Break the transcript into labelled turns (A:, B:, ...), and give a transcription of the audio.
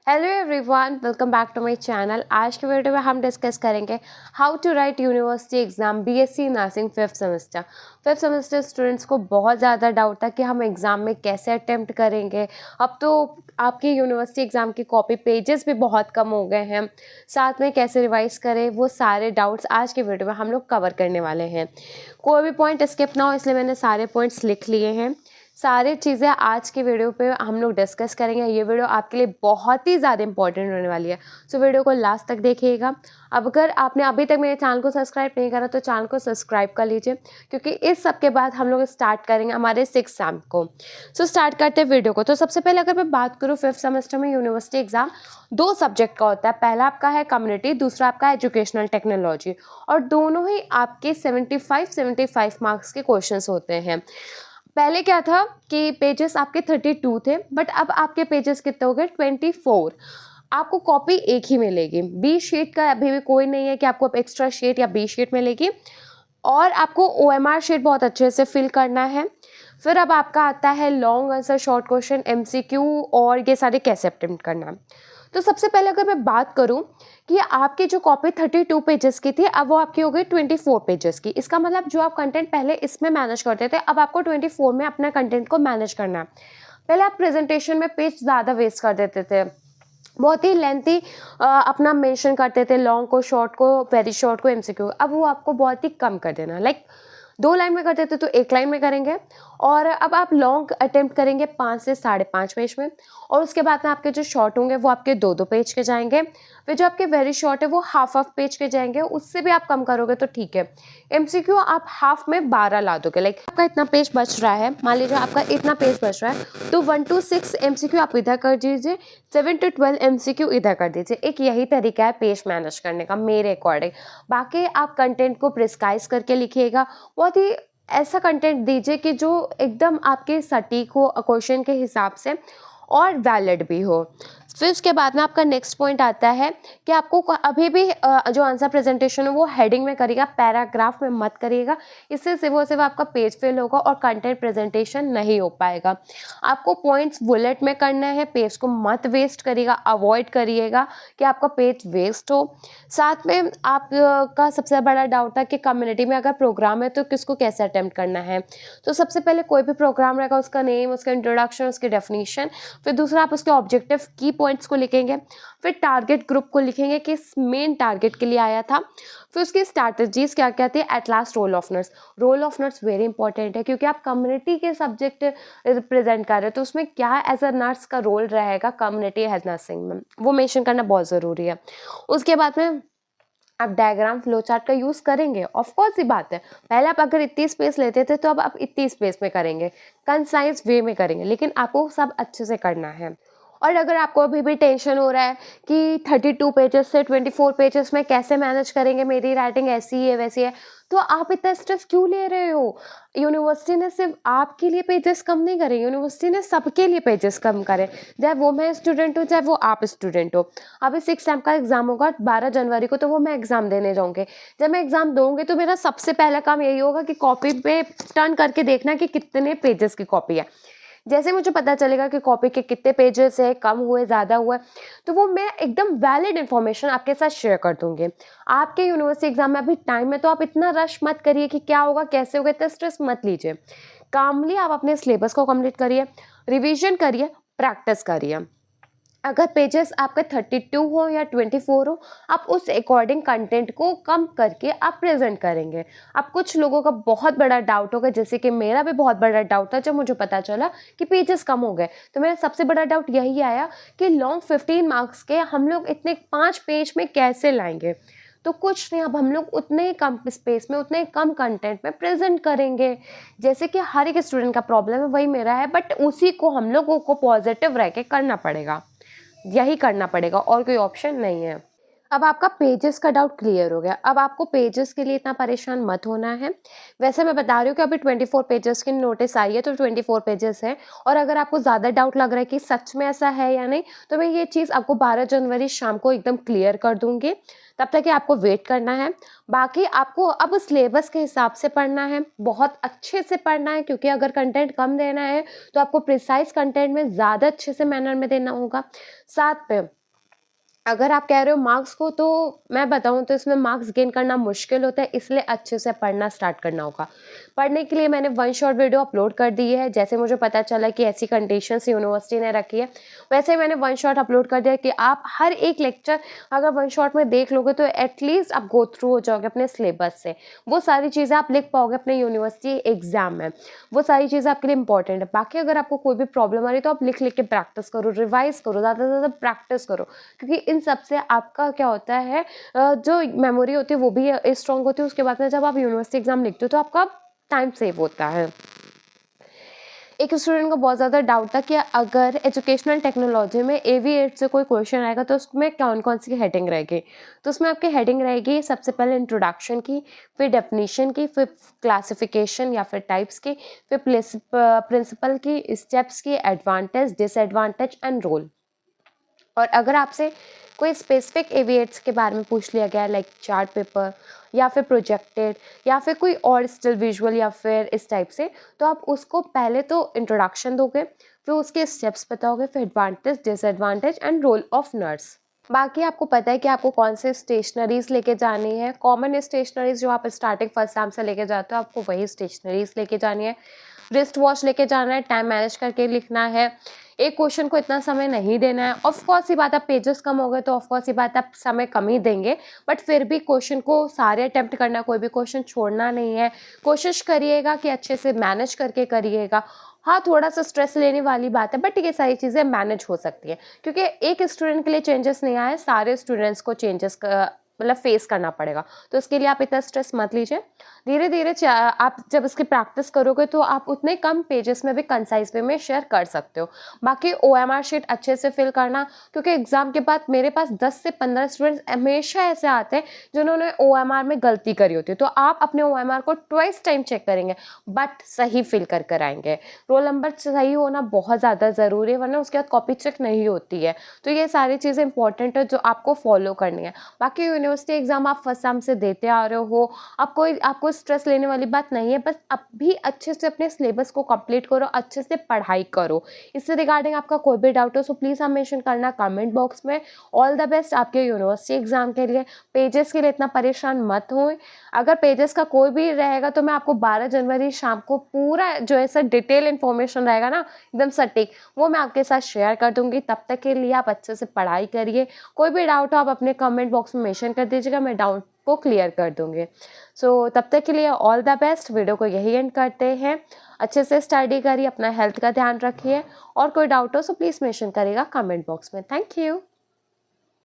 A: Hello everyone, welcome back to my channel. आज के video में हम डिस्कस करेंगे how to write university exam BSc nursing fifth semester students को बहुत ज़्यादा डाउट था कि हम एग्ज़ाम में कैसे अटेम्प्ट करेंगे। अब तो आपकी यूनिवर्सिटी एग्ज़ाम की कॉपी पेजेस भी बहुत कम हो गए हैं, साथ में कैसे रिवाइज करें, वो सारे डाउट्स आज के वीडियो में हम लोग कवर करने वाले हैं। कोई भी पॉइंट स्किप ना हो, इसलिए मैंने सारे पॉइंट्स लिख लिए हैं। सारी चीज़ें आज के वीडियो पे हम लोग डिस्कस करेंगे। ये वीडियो आपके लिए बहुत ही ज़्यादा इंपॉर्टेंट होने वाली है, सो वीडियो को लास्ट तक देखिएगा। अब अगर आपने अभी तक मेरे चैनल को सब्सक्राइब नहीं करा तो चैनल को सब्सक्राइब कर लीजिए, क्योंकि इस सब के बाद हम लोग स्टार्ट करेंगे हमारे 6 एग्जाम को। सो स्टार्ट करते हैं वीडियो को। तो सबसे पहले अगर मैं बात करूँ, 5th सेमेस्टर में यूनिवर्सिटी एग्जाम 2 सब्जेक्ट का होता है। पहला आपका है कम्युनिटी, दूसरा आपका एजुकेशनल टेक्नोलॉजी, और दोनों ही आपके 75 मार्क्स के क्वेश्चन होते हैं। पहले क्या था कि पेजेस आपके 32 थे, बट अब आपके पेजेस कितने हो गए 24। आपको कॉपी एक ही मिलेगी, बी शीट का अभी भी कोई नहीं है कि आपको एक्स्ट्रा शीट या बी शीट मिलेगी, और आपको ओएमआर शीट बहुत अच्छे से फिल करना है। फिर अब आपका आता है long answer, short question, MCQ, और ये सारे कैसे अटेम्प्ट करना। तो सबसे पहले अगर मैं बात करूं कि आपकी जो कॉपी 32 पेजेस की थी, अब वो आपकी हो गई 24 पेजेस की। इसका मतलब जो आप कंटेंट पहले इसमें मैनेज करते थे, अब आपको 24 में अपना कंटेंट को मैनेज करना है। पहले आप प्रेजेंटेशन में पेज ज़्यादा वेस्ट कर देते थे, बहुत ही लेंथी अपना मेंशन करते थे, लॉन्ग को, शॉर्ट को, वेरी शॉर्ट को, एमसीक्यू। अब वो आपको बहुत ही कम कर देना, लाइक 2 लाइन में करते थे तो 1 लाइन में करेंगे, और अब आप लॉन्ग अटेम्प्ट करेंगे 5 से 5.5 पेज में, और उसके बाद में आपके जो शॉर्ट होंगे वो आपके 2-2 पेज के जाएंगे। फिर जो आपके वेरी शॉर्ट है वो हाफ पेज के जाएंगे, उससे भी आप कम करोगे तो ठीक है। एमसीक्यू आप हाफ में 12 ला दोगे, लाइक आपका इतना पेज बच रहा है, मान लीजिए आपका इतना पेज बच रहा है, तो 1 to 6 एमसीक्यू आप इधर कर दीजिए, 7 to 12 एमसीक्यू इधर कर दीजिए। एक यही तरीका है पेज मैनेज करने का मेरे अकॉर्डिंग। बाकी आप कंटेंट को प्रिस्क्राइब करके लिखिएगा, बहुत ही ऐसा कंटेंट दीजिए कि जो एकदम आपके सटीक हो क्वेश्चन के हिसाब से, और वैलिड भी हो। फिर उसके बाद में आपका नेक्स्ट पॉइंट आता है कि आपको अभी भी जो आंसर प्रेजेंटेशन है वो हेडिंग में करिएगा, पैराग्राफ में मत करिएगा। इससे सिर्फ आपका पेज फेल होगा और कंटेंट प्रेजेंटेशन नहीं हो पाएगा। आपको पॉइंट्स बुलेट में करना है, पेज को मत वेस्ट करिएगा, अवॉइड करिएगा कि आपका पेज वेस्ट हो। साथ में आप का सबसे बड़ा डाउट था कि कम्युनिटी में अगर प्रोग्राम है तो किसको कैसे अटेम्प्ट करना है। तो सबसे पहले कोई भी प्रोग्राम रहेगा, उसका नेम, उसका इंट्रोडक्शन, उसकी डेफिनेशन, फिर दूसरा आप उसके ऑब्जेक्टिव की पॉइंट्स को लिखेंगे, फिर टारगेट ग्रुप को लिखेंगे कि इस मेन टारगेट के लिए आया था, फिर उसकी स्ट्रैटेजीज क्या क्या थी, at last role of nurse. Role of nurse very important है, क्योंकि आप कम्युनिटी के सब्जेक्ट रिप्रेजेंट कर रहे हो, तो उसमें क्या एज अ नर्स का रोल रहेगा कम्युनिटी हेल्थ नर्सिंग में, वो मेंशन करना बहुत ज़रूरी है। उसके बाद में आप डायग्राम फ्लो चार्ट का यूज़ करेंगे, ऑफ कोर्स ही बात है। पहले आप अगर इतनी स्पेस लेते थे तो अब आप इतनी स्पेस में करेंगे, कंसाइज वे में करेंगे, लेकिन आपको सब अच्छे से करना है। और अगर आपको अभी भी टेंशन हो रहा है कि 32 पेजेस से 24 पेजेस में कैसे मैनेज करेंगे, मेरी राइटिंग ऐसी है वैसी है, तो आप इतना स्ट्रेस क्यों ले रहे हो। यूनिवर्सिटी ने सिर्फ आपके लिए पेजेस कम नहीं करे, यूनिवर्सिटी ने सबके लिए पेजेस कम करे, चाहे वो मैं स्टूडेंट हूँ चाहे वो आप स्टूडेंट हो। अभी 6 सेम का एग्जाम होगा 12 जनवरी को, तो वो मैं एग्जाम देने जाऊँगी। जब मैं एग्जाम दूंगी तो मेरा सबसे पहला काम यही होगा कि कॉपी पे टर्न करके देखना कि कितने पेजेस की कॉपी है। जैसे मुझे पता चलेगा कि कॉपी के कितने पेजेस है, कम हुए, ज़्यादा हुआ, तो वो मैं एकदम वैलिड इन्फॉर्मेशन आपके साथ शेयर कर दूंगी। आपके यूनिवर्सिटी एग्जाम में अभी टाइम है, तो आप इतना रश मत करिए कि क्या होगा कैसे होगा, इतना स्ट्रेस मत लीजिए। कामली आप अपने सिलेबस को कंप्लीट करिए, रिवीजन करिए, प्रैक्टिस करिए। अगर पेजेस आपके 32 हो या 24 हो, आप उस अकॉर्डिंग कंटेंट को कम करके आप प्रेजेंट करेंगे। अब कुछ लोगों का बहुत बड़ा डाउट होगा, जैसे कि मेरा भी बहुत बड़ा डाउट था जब मुझे पता चला कि पेजेस कम हो गए, तो मेरा सबसे बड़ा डाउट यही आया कि लॉन्ग 15 मार्क्स के हम लोग इतने 5 पेज में कैसे लाएंगे। तो कुछ नहीं, अब हम लोग उतने ही कम स्पेस में, उतने ही कम कंटेंट में प्रेजेंट करेंगे। जैसे कि हर एक स्टूडेंट का प्रॉब्लम है, वही मेरा है, बट उसी को हम लोगों को पॉजिटिव रह के करना पड़ेगा, यही करना पड़ेगा, और कोई ऑप्शन नहीं है। अब आपका पेजेस का डाउट क्लियर हो गया। अब आपको पेजेस के लिए इतना परेशान मत होना है। वैसे मैं बता रही हूँ कि अभी 24 पेजेस की नोटिस आई है, तो 24 पेजेस है। और अगर आपको ज़्यादा डाउट लग रहा है कि सच में ऐसा है या नहीं, तो मैं ये चीज़ आपको 12 जनवरी शाम को एकदम क्लियर कर दूंगी। तब तक कि आपको वेट करना है। बाकी आपको अब सिलेबस के हिसाब से पढ़ना है, बहुत अच्छे से पढ़ना है, क्योंकि अगर कंटेंट कम देना है तो आपको प्रिसाइज कंटेंट में ज़्यादा अच्छे से मैनर में देना होगा। साथ पे अगर आप कह रहे हो मार्क्स को, तो मैं बताऊँ तो इसमें मार्क्स गेन करना मुश्किल होता है, इसलिए अच्छे से पढ़ना स्टार्ट करना होगा। पढ़ने के लिए मैंने वन शॉट वीडियो अपलोड कर दी है, जैसे मुझे पता चला कि ऐसी कंडीशंस यूनिवर्सिटी ने रखी है, वैसे ही मैंने वन शॉट अपलोड कर दिया कि आप हर एक लेक्चर अगर वन शॉट में देख लोगे तो एटलीस्ट आप गो थ्रू हो जाओगे अपने सिलेबस से। वो सारी चीज़ें आप लिख पाओगे अपने यूनिवर्सिटी एग्जाम में, वो सारी चीज़ें आपके लिए इंपॉर्टेंट है। बाकी अगर आपको कोई भी प्रॉब्लम आ रही है तो आप लिख लिख के प्रैक्टिस करो, रिवाइज करो, ज़्यादा से ज़्यादा प्रैक्टिस करो, क्योंकि इन सब से आपका क्या होता है, जो मेमोरी होती है वो भी स्ट्रांग होती है। उसके बाद में जब आप यूनिवर्सिटी एग्जाम लिखते हो तो आपका टाइम सेव होता है। एक स्टूडेंट को बहुत ज़्यादा डाउट था कि अगर एजुकेशनल टेक्नोलॉजी में AV8 से कोई क्वेश्चन आएगा तो उसमें कौन कौन सी हेडिंग रहेगी। तो उसमें आपकी हेडिंग रहेगी सबसे पहले इंट्रोडक्शन की, फिर डेफिनेशन की, फिर क्लासिफिकेशन या फिर टाइप्स की, फिर प्रिंसिपल की, स्टेप्स की, एडवांटेज, डिसएडवांटेज एंड रोल। और अगर आपसे कोई स्पेसिफिक AV8 के बारे में पूछ लिया गया, लाइक चार्ट पेपर या फिर प्रोजेक्टेड या फिर कोई और स्टिल विजुअल या फिर इस टाइप से, तो आप उसको पहले तो इंट्रोडक्शन दोगे, फिर उसके स्टेप्स बताओगे, फिर advantage, disadvantage and role of nurse. बाकी आपको पता है कि आपको कौन से स्टेशनरीज लेके जानी है। कॉमन स्टेशनरीज जो आप स्टार्टिंग फर्स्ट टर्म से लेके जाते हो, आपको वही स्टेशनरीज लेके जानी है। रिस्ट वॉच लेके जाना है, टाइम मैनेज करके लिखना है, एक क्वेश्चन को इतना समय नहीं देना है। ऑफ कोर्स ये बात, आप पेजेस कम हो गए तो ऑफ कोर्स ये बात आप समय कम ही देंगे, बट फिर भी क्वेश्चन को सारे अटेम्प्ट करना, कोई भी क्वेश्चन छोड़ना नहीं है। कोशिश करिएगा कि अच्छे से मैनेज करके करिएगा। हाँ, थोड़ा सा स्ट्रेस लेने वाली बात है, बट ये सारी चीज़ें मैनेज हो सकती है, क्योंकि एक स्टूडेंट के लिए चेंजेस नहीं आए, सारे स्टूडेंट्स को चेंजेस का मतलब फेस करना पड़ेगा। तो इसके लिए आप इतना स्ट्रेस मत लीजिए। धीरे धीरे आप जब इसकी प्रैक्टिस करोगे तो आप उतने कम पेजेस में भी कंसाइज वे में शेयर कर सकते हो। बाकी OMR शीट अच्छे से फिल करना, क्योंकि एग्जाम के बाद मेरे पास 10 से 15 स्टूडेंट्स हमेशा ऐसे आते हैं जिन्होंने OMR में गलती करी होती है। तो आप अपने OMR को ट्वाइस टाइम चेक करेंगे, बट सही फिल कर कर आएंगे। रोल नंबर सही होना बहुत ज़्यादा ज़रूरी है, वरना उसके बाद कॉपी चेक नहीं होती है। तो ये सारी चीज़ें इंपॉर्टेंट है जो आपको फॉलो करनी है। बाकी यूनिवर्सिटी एग्जाम आप फर्स्ट टर्म से देते आ रहे हो, आपको स्ट्रेस लेने वाली बात नहीं है, बस अब भी अच्छे से अपने सिलेबस को कंप्लीट करो, अच्छे से पढ़ाई करो। इससे रिगार्डिंग आपका कोई भी डाउट हो सो प्लीज़ आप मेंशन करना कमेंट बॉक्स में। ऑल द बेस्ट आपके यूनिवर्सिटी एग्जाम के लिए। पेजेस के लिए इतना परेशान मत हो, अगर पेजेस का कोई भी रहेगा तो मैं आपको 12 जनवरी शाम को पूरा जो ऐसा डिटेल इन्फॉर्मेशन रहेगा ना, एकदम सटीक, वो मैं आपके साथ शेयर कर दूंगी। तब तक के लिए आप अच्छे से पढ़ाई करिए। कोई भी डाउट हो आप अपने कमेंट बॉक्स में मेंशन कर दीजिएगा, मैं डाउट को क्लियर कर दूंगी। सो तब तक के लिए ऑल द बेस्ट। वीडियो को यही एंड करते हैं। अच्छे से स्टडी करिए, अपना हेल्थ का ध्यान रखिए, और कोई डाउट हो सो प्लीज़ मेंशन करिएगा कमेंट बॉक्स में। Thank you.